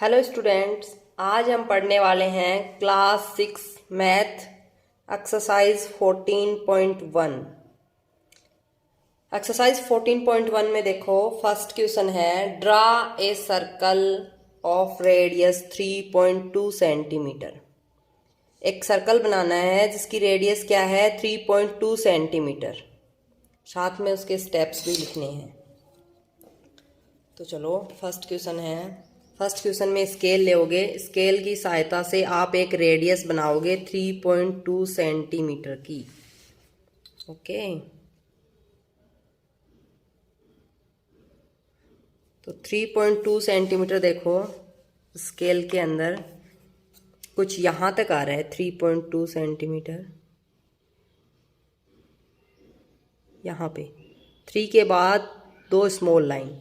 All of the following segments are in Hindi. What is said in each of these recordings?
हेलो स्टूडेंट्स, आज हम पढ़ने वाले हैं क्लास 6 मैथ एक्सरसाइज 14.1। एक्सरसाइज 14.1 में देखो, फर्स्ट क्वेश्चन है draw a circle of radius 3.2 centimetre. एक सर्कल बनाना है जिसकी रेडियस क्या है 3.2 सेंटीमीटर। साथ में उसके स्टेप्स भी लिखने हैं। तो चलो फर्स्ट क्वेश्चन है। फर्स्ट क्वेश्चन में स्केल लोगे, स्केल की सहायता से आप एक रेडियस बनाओगे 3.2 सेंटीमीटर की। ओके, तो 3.2 सेंटीमीटर देखो स्केल के अंदर कुछ यहाँ तक आ रहा है 3.2 सेंटीमीटर। यहाँ पे 3 के बाद 2 स्मॉल लाइन,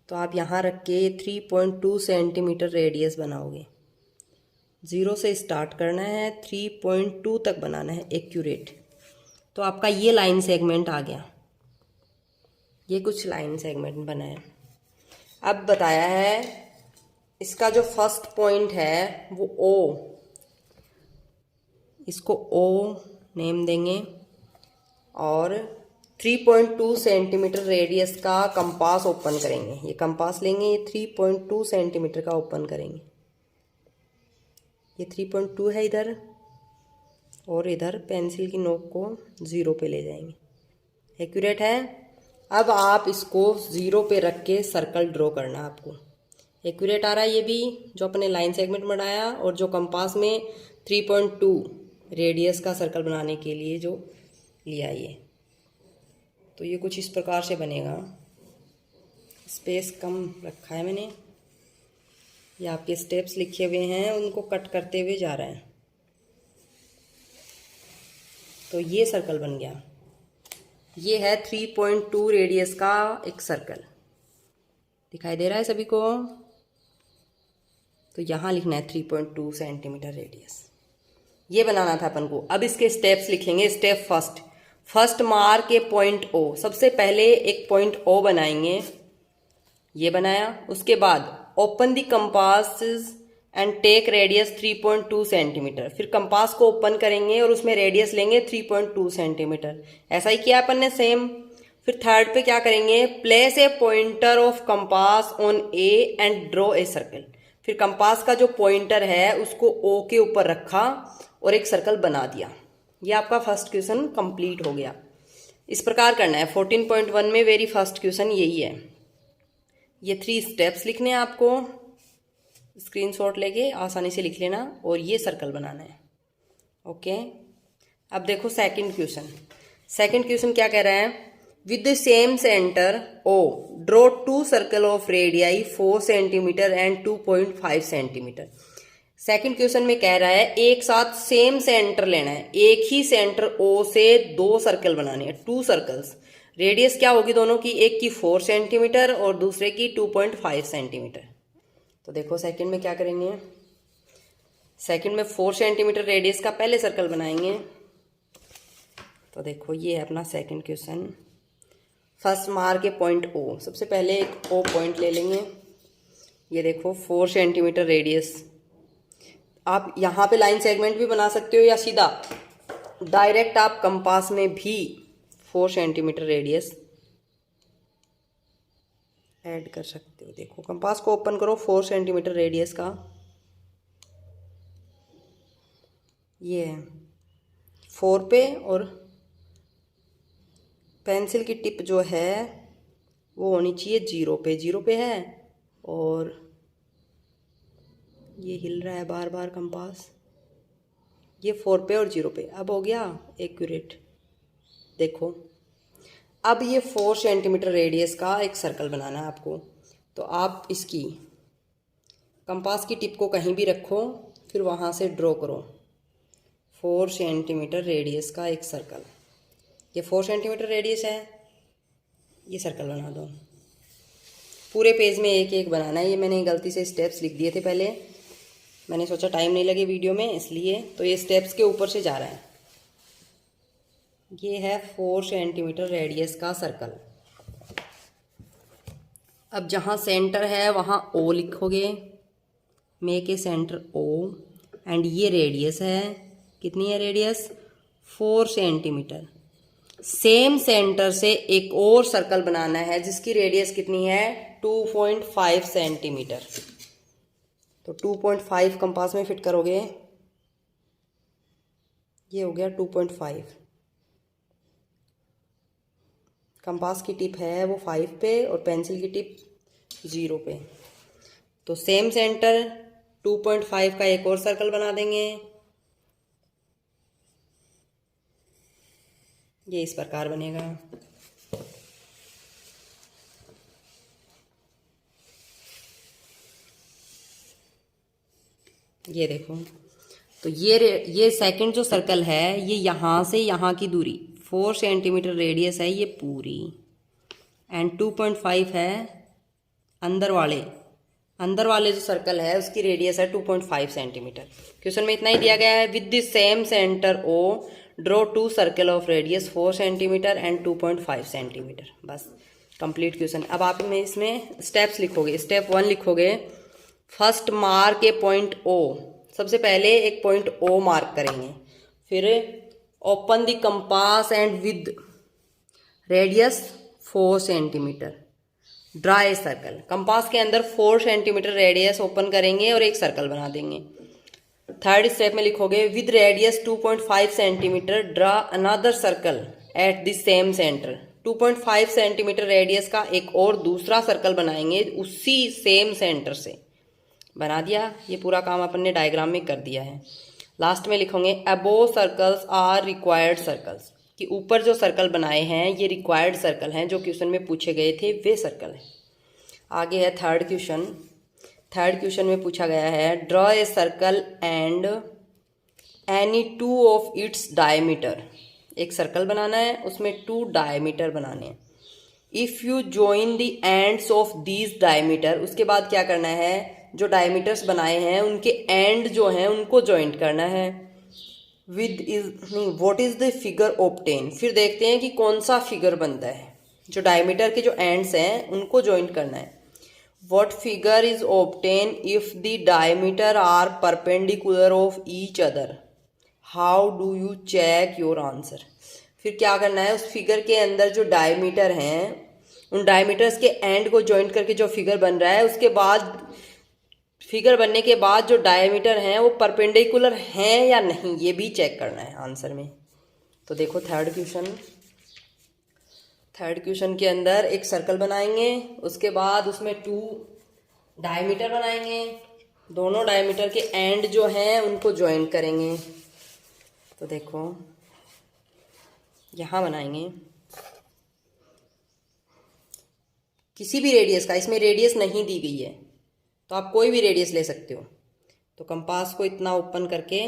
तो आप यहाँ रख के 3.2 सेंटीमीटर रेडियस बनाओगे। 0 से स्टार्ट करना है, 3.2 तक बनाना है एक्यूरेट। तो आपका ये लाइन सेगमेंट आ गया, ये कुछ लाइन सेगमेंट बना है। अब बताया है इसका जो फर्स्ट पॉइंट है वो O, इसको O नेम देंगे और 3.2 सेंटीमीटर रेडियस का कंपास ओपन करेंगे। ये कंपास लेंगे, ये 3.2 सेंटीमीटर का ओपन करेंगे। ये 3.2 है इधर, और इधर पेंसिल की नोक को 0 पे ले जाएंगे। एक्यूरेट है। अब आप इसको 0 पे रख के सर्कल ड्रॉ करना आपको। एक्यूरेट आ रहा है ये भी, जो अपने लाइन सेगमेंट बनाया और जो कंपास में 3.2 रेडियस का सर्कल बनाने के लिए जो लिया ये। तो ये कुछ इस प्रकार से बनेगा। स्पेस कम रखा है मैंने, ये आपके स्टेप्स लिखे हुए हैं, उनको कट करते हुए जा रहा है। तो ये सर्कल बन गया। ये है 3.2 रेडियस का एक सर्कल। दिखाई दे रहा है सभी को? तो यहाँ लिखना है 3.2 सेंटीमीटर रेडियस। ये बनाना था अपन को। अब इसके स्टेप्स लिखेंगे। Step first mark a point O। सबसे पहले एक पॉइंट O बनाएंगे, ये बनाया। उसके बाद open the compass and take radius 3.2 centimetre. फिर कंपास को ओपन करेंगे और उसमें रेडियस लेंगे 3.2 सेंटीमीटर। ऐसा ही किया अपन ने सेम। फिर थर्ड पे क्या करेंगे, place a pointer of compass on A and draw a circle. फिर कंपास का जो पॉइंटर है उसको O के ऊपर रखा और एक सर्कल बना दिया। ये आपका फर्स्ट क्वेश्चन कंप्लीट हो गया। इस प्रकार करना है। 14.1 में वेरी फर्स्ट क्वेश्चन यही है। ये 3 स्टेप्स लिखने हैं आपको, स्क्रीनशॉट लेके आसानी से लिख लेना, और ये सर्कल बनाना है। ओके, अब देखो सेकंड क्वेश्चन। सेकंड क्वेश्चन क्या कह रहा है, with the same centre O draw 2 circle of radii 4 centimetre and 2.5 centimetre. Second question में कह रहा है एक साथ सेम सेंटर लेना है, एक ही सेंटर O से 2 सर्कल बनाने हैं, 2 सर्कल्स। रेडियस क्या होगी दोनों की, एक की 4 सेंटीमीटर और दूसरे की 2.5 सेंटीमीटर। तो देखो सेकंड में क्या करेंगे, सेकंड में 4 सेंटीमीटर रेडियस का पहले सर्कल बनाएंगे। तो देखो ये है अपना second question. First mark a point O। सबसे पहले एक O पॉइंट ले लेंगे। ये देखो 4 सेंटीमीटर रेडियस। आप यहाँ पे लाइन सेगमेंट भी बना सकते हो या सीधा डायरेक्ट आप कंपास में भी 4 सेंटीमीटर रेडियस ऐड कर सकते हो। देखो कंपास को ओपन करो, 4 सेंटीमीटर रेडियस का ये है 4 पे, और पेंसिल की टिप जो है वो होनी चाहिए 0 पे। 0 पे है, और ये हिल रहा है बार बार कंपास। ये 4 पे और 0 पे। अब हो गया एक्यूरेट। देखो अब ये 4 सेंटीमीटर रेडियस का एक सर्कल बनाना है आपको। तो आप इसकी कंपास की टिप को कहीं भी रखो, फिर वहाँ से ड्रॉ करो 4 सेंटीमीटर रेडियस का एक सर्कल। ये 4 सेंटीमीटर रेडियस है, ये सर्कल बना दो। पूरे पेज में एक एक बनाना है। ये मैंने गलती से स्टेप्स लिख दिए थे पहले, मैंने सोचा टाइम नहीं लगे वीडियो में इसलिए। तो ये स्टेप्स के ऊपर से जा रहा है। ये है 4 सेंटीमीटर रेडियस का सर्कल। अब जहाँ सेंटर है वहाँ O लिखोगे, make a centre O and ये रेडियस है, कितनी है रेडियस 4 सेंटीमीटर। सेम सेंटर से एक और सर्कल बनाना है जिसकी रेडियस कितनी है 2.5 सेंटीमीटर। तो 2.5 कंपास में फिट करोगे, ये हो गया 2.5। कंपास की टिप है वो 5 पे और पेंसिल की टिप 0 पे। तो सेम सेंटर 2.5 का एक और सर्कल बना देंगे। ये इस प्रकार बनेगा। ये देखो, तो ये सेकंड जो सर्कल है ये यहाँ से यहाँ की दूरी 4 सेंटीमीटर रेडियस है ये पूरी, एंड 2.5 है अंदर वाले जो सर्कल है उसकी रेडियस है 2.5 सेंटीमीटर। क्वेश्चन में इतना ही दिया गया है। With the same centre O draw 2 circle of radius 4 centimetre and 2.5 centimetre. बस कंप्लीट क्वेश्चन। अब आप में इसमें स्टेप्स लिखोगे। स्टेप 1 लिखोगे, first mark a point O. सबसे पहले एक पॉइंट ओ मार्क करेंगे। फिर open the compass and with radius 4 centimetre draw a circle. Compass के अंदर 4 सेंटीमीटर रेडियस ओपन करेंगे और एक सर्कल बना देंगे। थर्ड स्टेप में लिखोगे, with radius 2.5 centimetre draw another circle at the same centre. 2.5 centimetre radius का एक और दूसरा सर्कल बनाएंगे उसी सेम सेंटर से। बना दिया। ये पूरा काम अपन ने डायग्राम में कर दिया है। लास्ट में लिखोगे, above circles are required circles, कि ऊपर जो सर्कल बनाए हैं ये रिक्वायर्ड सर्कल हैं, जो क्वेश्चन में पूछे गए थे वे सर्कल हैं। आगे है थर्ड क्वेश्चन। थर्ड क्वेश्चन में पूछा गया है, draw a circle and any 2 of its diameter. एक सर्कल बनाना है, उसमें 2 डायमीटर बनाने हैं। If you join the ends of these diameter, उसके बाद क्या करना है, जो डायमीटर्स बनाए हैं उनके एंड जो हैं उनको जॉइंट करना है। विद इज नहीं, what is the figure obtain. फिर देखते हैं कि कौन सा फिगर बनता है। जो डायमीटर के जो एंड्स हैं उनको जॉइंट करना है। What figure is obtained if the diameter are perpendicular of each other? How do you check your answer? फिर क्या करना है, उस फिगर के अंदर जो डायमीटर हैं उन डायमीटर्स के एंड को जॉइंट करके जो फिगर बन रहा है, उसके बाद फिगर बनने के बाद जो डायमीटर हैं वो परपेंडिकुलर हैं या नहीं, ये भी चेक करना है आंसर में। तो देखो थर्ड क्वेश्चन के अंदर एक सर्कल बनाएंगे, उसके बाद उसमें 2 डायमीटर बनाएंगे, दोनों डायमीटर के एंड जो हैं उनको ज्वाइन करेंगे। तो देखो यहाँ बनाएंगे किसी भी रेडियस का, इसमें रेडियस नहीं दी गई है तो आप कोई भी रेडियस ले सकते हो। तो कंपास को इतना ओपन करके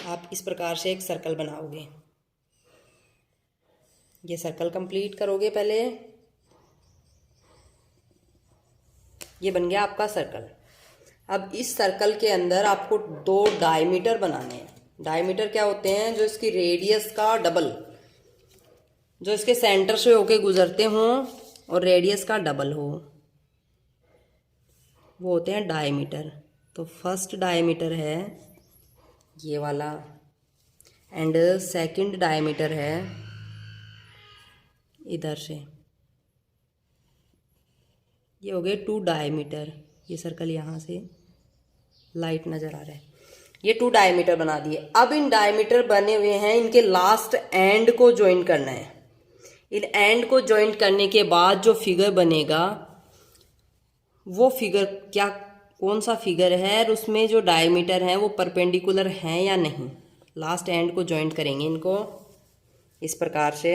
आप इस प्रकार से एक सर्कल बनाओगे। ये सर्कल कंप्लीट करोगे पहले। ये बन गया आपका सर्कल। अब इस सर्कल के अंदर आपको 2 डायमीटर बनाने हैं। डायमीटर क्या होते हैं, जो इसकी रेडियस का डबल, जो इसके सेंटर से होके गुजरते हों और रेडियस का डबल हो, वो होते हैं डायमीटर। तो फर्स्ट डायमीटर है ये वाला एंड सेकंड डायमीटर है इधर से। ये हो गए 2 डायमीटर। ये सर्कल यहाँ से लाइट नज़र आ रहा है। ये 2 डायमीटर बना दिए। अब इन डायमीटर बने हुए हैं, इनके लास्ट एंड को ज्वाइन करना है। इन एंड को ज्वाइन करने के बाद जो फिगर बनेगा वो फिगर क्या, कौन सा फिगर है और उसमें जो डायमीटर है वो परपेंडिकुलर हैं या नहीं। लास्ट एंड को ज्वाइन करेंगे इनको इस प्रकार से।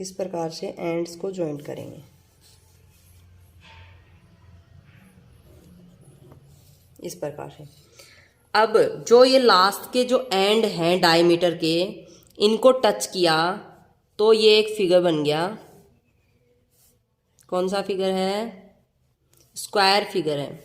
इस प्रकार से एंड्स को ज्वाइंट करेंगे इस प्रकार से। अब जो ये लास्ट के जो एंड हैं डायमीटर के, इनको टच किया तो ये एक फिगर बन गया। कौन सा फिगर है, स्क्वायर फिगर है।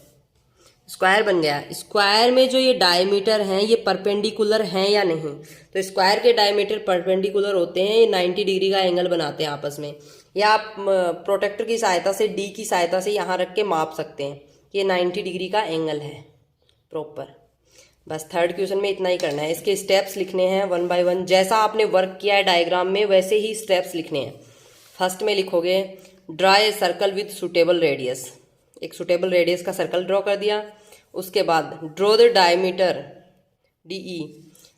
स्क्वायर बन गया। स्क्वायर में जो ये डायमीटर हैं ये परपेंडिकुलर हैं या नहीं, तो स्क्वायर के डायमीटर परपेंडिकुलर होते हैं, ये 90 डिग्री का एंगल बनाते हैं आपस में। या आप प्रोटेक्टर की सहायता से, डी की सहायता से यहाँ रख के माप सकते हैं कि ये 90 डिग्री का एंगल है प्रॉपर। बस थर्ड क्वेश्चन में इतना ही करना है। इसके स्टेप्स लिखने हैं 1 बाय 1, जैसा आपने वर्क किया है डायग्राम में वैसे ही स्टेप्स लिखने हैं। फर्स्ट में लिखोगे draw a circle with suitable radius, एक सुटेबल रेडियस का सर्कल ड्रॉ कर दिया। उसके बाद ड्रॉ द डायमीटर DE।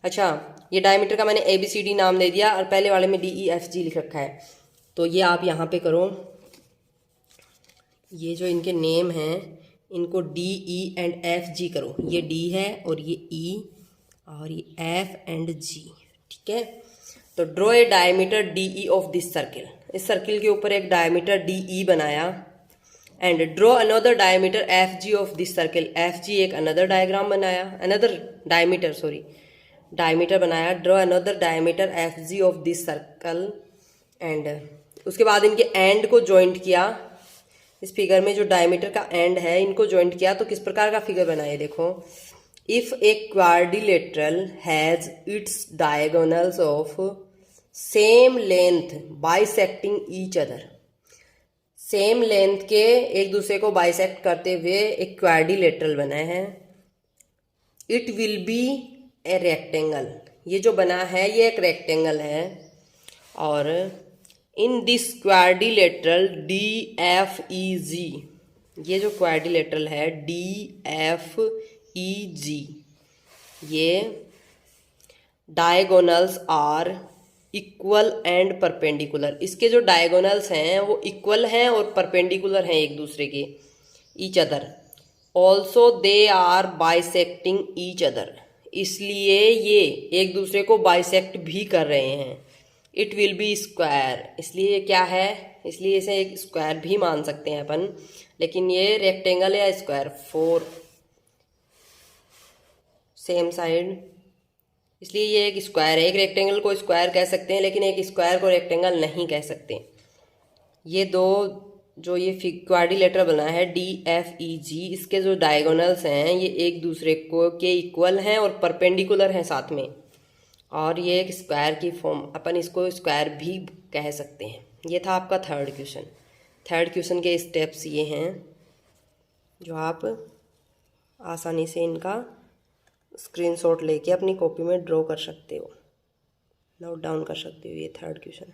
अच्छा, ये डायमीटर का मैंने ABCD नाम दे दिया और पहले वाले में DEFG लिख रखा है, तो ये आप यहाँ पे करो। ये जो इनके नेम हैं इनको DE एंड FG करो। ये D है और ये E और ये F एंड G, ठीक है। तो draw a diameter DE of this circle, इस सर्किल के ऊपर एक डायमीटर DE बनाया। And draw another diameter FG of this circle, FG एक अनदर डायग्राम बनाया, अनदर डायमीटर सॉरी डायमीटर बनाया। Draw another diameter FG of this circle and, उसके बाद इनके एंड को जॉइंट किया। इस फिगर में जो डायमीटर का एंड है इनको जॉइंट किया, तो किस प्रकार का फिगर बना है देखो। If a quadrilateral has its diagonals of same length bisecting each other, same length के एक दूसरे को बाइसेक्ट करते हुए एक क्वाड्रिलेटरल बना है। It will be a rectangle, ये जो बना है ये एक रेक्टेंगल है। और इन दिस क्वाड्रिलेटरल DFEG, ये जो क्वाड्रिलेटरल है DFEG, ये diagonals are equal and perpendicular, इसके जो डायगोनल्स हैं वो इक्वल हैं और परपेंडिकुलर हैं एक दूसरे के, each other. Also they are bisecting each other, इसलिए ये एक दूसरे को बाइसेक्ट भी कर रहे हैं। इट विल बी स्क्वायर, इसलिए ये क्या है, इसलिए इसे एक स्क्वायर भी मान सकते हैं अपन, लेकिन ये रेक्टेंगल या स्क्वायर, 4 सेम साइड, इसलिए ये एक स्क्वायर है। एक रेक्टेंगल को स्क्वायर कह सकते हैं लेकिन एक स्क्वायर को रेक्टेंगल नहीं कह सकते। ये दो जो ये क्वाड्रिलेटरल बना है DFEG, इसके जो डायगोनल्स हैं ये एक दूसरे को के इक्वल हैं और परपेंडिकुलर हैं साथ में, और ये एक स्क्वायर की फॉर्म, अपन इसको स्क्वायर भी कह सकते हैं। ये था आपका थर्ड क्वेश्चन। थर्ड क्वेश्चन के स्टेप्स ये हैं जो आप आसानी से इनका स्क्रीनशॉट लेके अपनी कॉपी में ड्रॉ कर सकते हो, नोट डाउन कर सकते हो। ये थर्ड क्वेश्चन।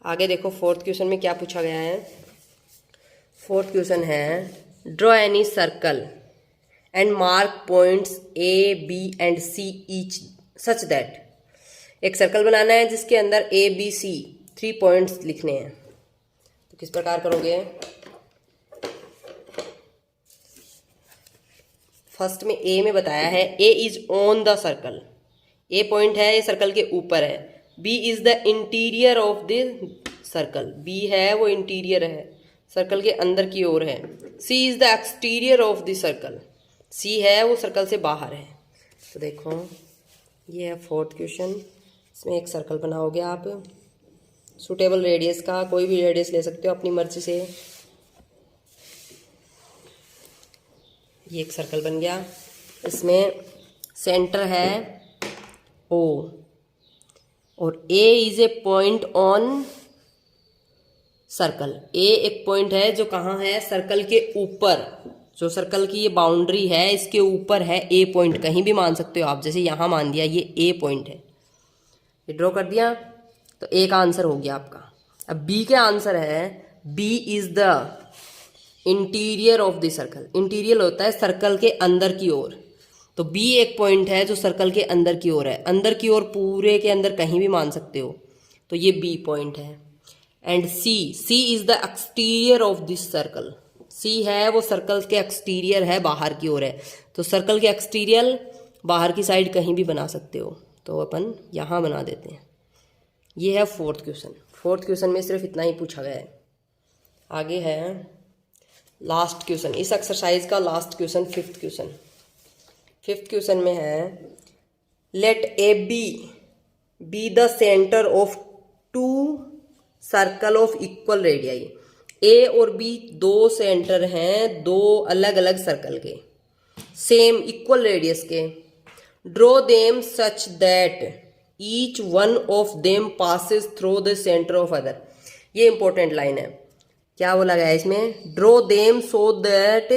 आगे देखो फोर्थ क्वेश्चन में क्या पूछा गया है। फोर्थ क्वेश्चन है draw any circle and mark points A, B and C each such that, एक सर्कल बनाना है जिसके अंदर A, B, C 3 पॉइंट्स लिखने हैं। तो किस प्रकार करोगे। फर्स्ट में A में बताया है A is on the circle, A point है ये सर्कल के ऊपर है। B is the interior of the circle, B है वो इंटीरियर है, सर्कल के अंदर की ओर है। C is the exterior of the circle, C है वो सर्कल से बाहर है। तो देखो ये है फोर्थ क्वेश्चन, इसमें एक सर्कल बनाओगे आप सुटेबल रेडियस का, कोई भी रेडियस ले सकते हो अपनी मर्जी से। ये एक सर्कल बन गया, इसमें सेंटर है O और A is a point on circle. A एक पॉइंट है जो कहाँ है, सर्कल के ऊपर, जो सर्कल की ये बाउंड्री है इसके ऊपर है A पॉइंट, कहीं भी मान सकते हो आप, जैसे यहाँ मान दिया ये A पॉइंट है, ये ड्रॉ कर दिया। तो A का आंसर हो गया आपका। अब B का आंसर है B is the interior of the circle, interior होता है सर्कल के अंदर की ओर, तो B एक पॉइंट है जो सर्कल के अंदर की ओर है, अंदर की ओर पूरे के अंदर कहीं भी मान सकते हो, तो ये B पॉइंट है। And C is the exterior of this circle, C है वो सर्कल के एक्सटीरियर है, बाहर की ओर है, तो सर्कल के एक्सटीरियर बाहर की साइड कहीं भी बना सकते हो, तो अपन यहाँ बना देते हैं। ये है फोर्थ क्वेश्चन। फोर्थ क्वेश्चन में सिर्फ इतना ही पूछा गया है। आगे है लास्ट क्वेश्चन, इस एक्सरसाइज का last question, fifth question. Fifth question में है let A B the centre of 2 circle of equal radii, A और बी दो सेंटर हैं दो अलग अलग सर्कल के, सेम इक्वल रेडियस के। Draw them such that each one of them passes through the centre of other. ये इंपॉर्टेंट लाइन है, क्या बोला गया है इसमें? Draw them so that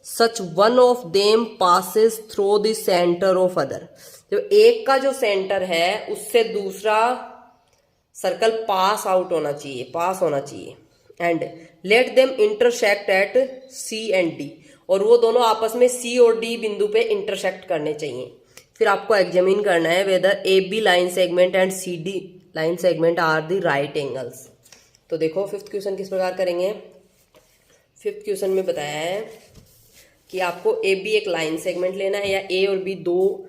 such one of them passes through the centre of other. जो एक का जो सेंटर है उससे दूसरा सर्कल पास आउट होना चाहिए, पास होना चाहिए। And let them intersect at C and D, और वो दोनों आपस में सी और डी बिंदु पे इंटरसेक्ट करने चाहिए। फिर आपको एग्जामिन करना है whether A B line segment and C D line segment are the right angles. तो देखो फिफ्थ क्वेश्चन किस प्रकार करेंगे। फिफ्थ क्वेश्चन में बताया है कि आपको ए बी एक लाइन सेगमेंट लेना है, या ए और बी दो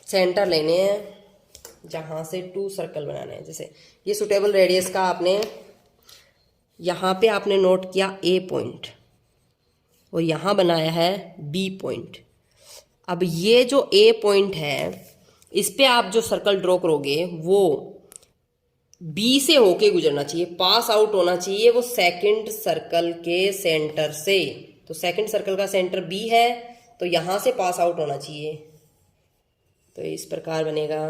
सेंटर लेने हैं जहां से टू सर्कल बनाने हैं। जैसे ये सुटेबल रेडियस का आपने यहाँ पे आपने नोट किया ए पॉइंट और यहाँ बनाया है बी पॉइंट। अब ये जो ए पॉइंट है इस पे आप जो सर्कल ड्रॉ करोगे वो बी से होके गुजरना चाहिए, पास आउट होना चाहिए वो सेकंड सर्कल के सेंटर से। तो सेकंड सर्कल का सेंटर बी है तो यहां से पास आउट होना चाहिए। तो इस प्रकार बनेगा।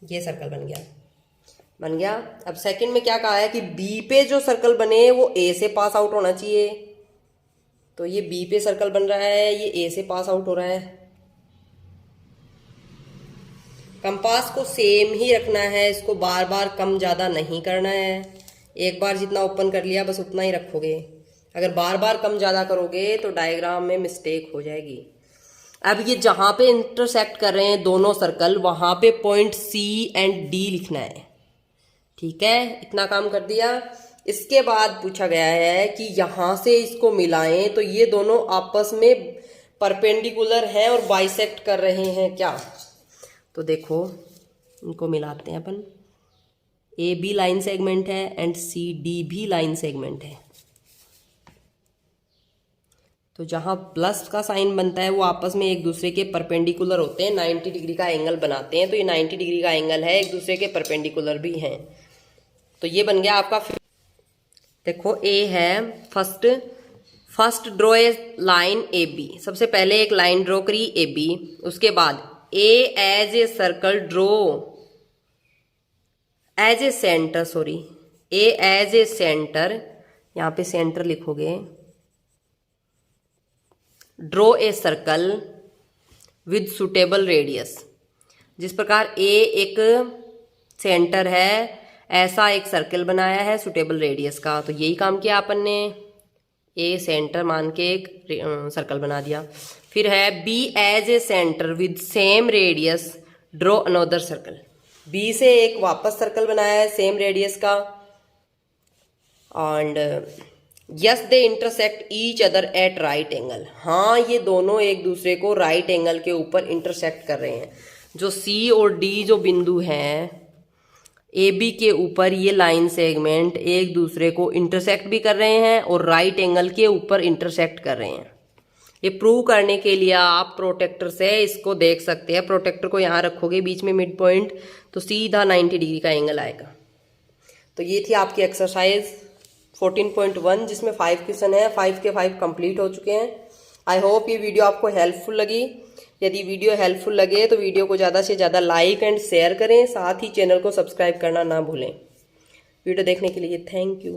ये सर्कल बन गया। अब सेकंड में क्या कहा है कि बी पे जो सर्कल बने वो ए से पास आउट होना चाहिए। तो ये बी पे सर्कल बन रहा है, ये ए से पास आउट हो रहा है। कंपास को सेम ही रखना है, इसको बार बार कम ज़्यादा नहीं करना है। एक बार जितना ओपन कर लिया बस उतना ही रखोगे। अगर बार बार कम ज़्यादा करोगे तो डायग्राम में मिस्टेक हो जाएगी। अब ये जहाँ पे इंटरसेक्ट कर रहे हैं दोनों सर्कल वहाँ पे पॉइंट सी एंड डी लिखना है। ठीक है, इतना काम कर दिया। इसके बाद पूछा गया है कि यहाँ से इसको मिलाएं तो ये दोनों आपस में परपेंडिकुलर हैं और बाइसेक्ट कर रहे हैं क्या। तो देखो इनको मिलाते हैं अपन। ए बी लाइन सेगमेंट है एंड सी डी भी लाइन सेगमेंट है। तो जहाँ प्लस का साइन बनता है वो आपस में एक दूसरे के परपेंडिकुलर होते हैं, 90 डिग्री का एंगल बनाते हैं। तो ये 90 डिग्री का एंगल है, एक दूसरे के परपेंडिकुलर भी हैं। तो ये बन गया आपका। देखो ए है first draw a line A B. सबसे पहले एक लाइन ड्रॉ करी ए बी, उसके बाद A as a circle draw as a centre, sorry A as a centre, यहाँ पे सेंटर लिखोगे। Draw a circle with suitable radius. जिस प्रकार ए एक सेंटर है ऐसा एक सर्कल बनाया है सुटेबल रेडियस का। तो यही काम किया अपन ने, ए सेंटर मान के एक सर्कल बना दिया। फिर है B as a centre with same radius draw another circle. B से एक वापस सर्कल बनाया है सेम रेडियस का। And yes they intersect each other at right angle. हाँ, ये दोनों एक दूसरे को राइट एंगल के ऊपर इंटरसेक्ट कर रहे हैं। जो सी और डी जो बिंदु हैं ए बी के ऊपर, ये लाइन सेगमेंट एक दूसरे को इंटरसेक्ट भी कर रहे हैं और राइट एंगल के ऊपर इंटरसेक्ट कर रहे हैं। ये प्रूव करने के लिए आप प्रोटेक्टर से इसको देख सकते हैं। प्रोटेक्टर को यहाँ रखोगे बीच में मिड पॉइंट तो सीधा 90 डिग्री का एंगल आएगा। तो ये थी आपकी एक्सरसाइज 14.1 जिसमें 5 क्वेश्चन है। 5 के 5 कंप्लीट हो चुके हैं। आई होप ये वीडियो आपको हेल्पफुल लगी। यदि वीडियो हेल्पफुल लगे तो वीडियो को ज़्यादा से ज़्यादा लाइक एंड शेयर करें, साथ ही चैनल को सब्सक्राइब करना ना भूलें। वीडियो देखने के लिए थैंक यू।